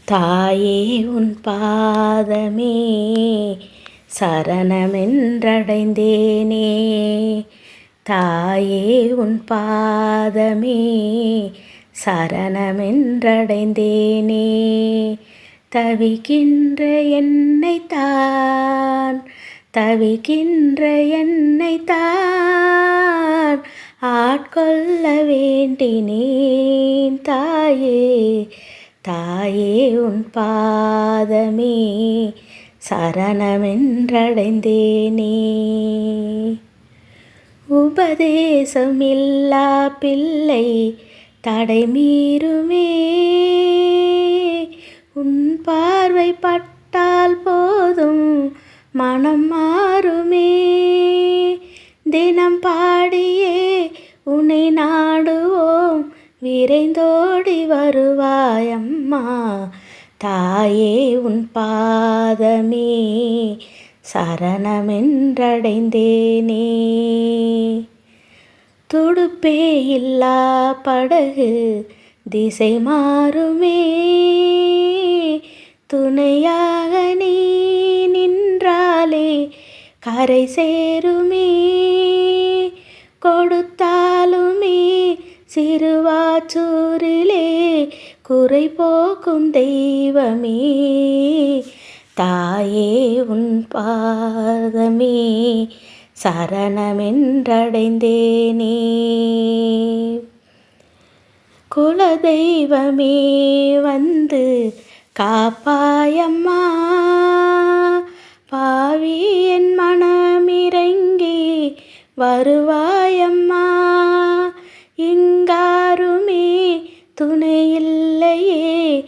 தாயே உன் பாதமே சரணமென்றடைந்தேனே. தாயே உன் பாதமே சரணமென்றடைந்தேனே. தவிக்கின்ற என்னைத்தான் தவிக்கின்ற என்னைத்தான் ஆட்கொள்ள வேண்டினேன். தாயே தாயே உன் பாதமே சரணமென்றடைந்தேனே. உபதேசமில்லா பிள்ளை தடை மீறுமே. உன் பார்வை பட்டால் போதும் மனம் மாறுமே. தினம் பாடியே உன்னை நாடுவோம், விரைந்தோடி வருவாயம்மா. தாயே உன் பாதமே சரணமென்றடைந்தேனே. துடுப்பே இல்லா படகு திசை மாறுமே. துணையாக நீ நின்றாலே கரை சேருமே. கொடுத்தாலுமே சிறுவாச்சூரிலே குறை போக்கும் தெய்வமே. தாயே உன் பாதமே சரணமென்றடைந்தேனே. குலதெய்வமே வந்து காப்பாயம்மா. பாவி என் மனமிறங்கி வருவாயம்மா. இங்காருமே துணையில்லையே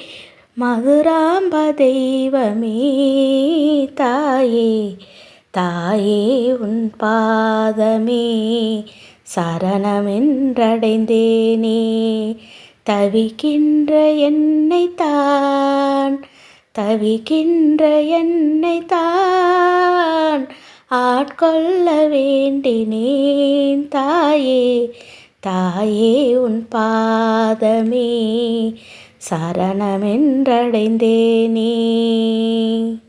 மதுராம்ப தெய்வமே. தாயே தாயே உன் பாதமே சரணமென்றடைந்தேனே. தவிக்கின்ற என்னைத்தான் தவிக்கின்ற என்னைத்தான் ஆட்கொள்ள வேண்டினேன். தாயே தாயே உன் பாதமே சரணமென்றடைந்தேனே.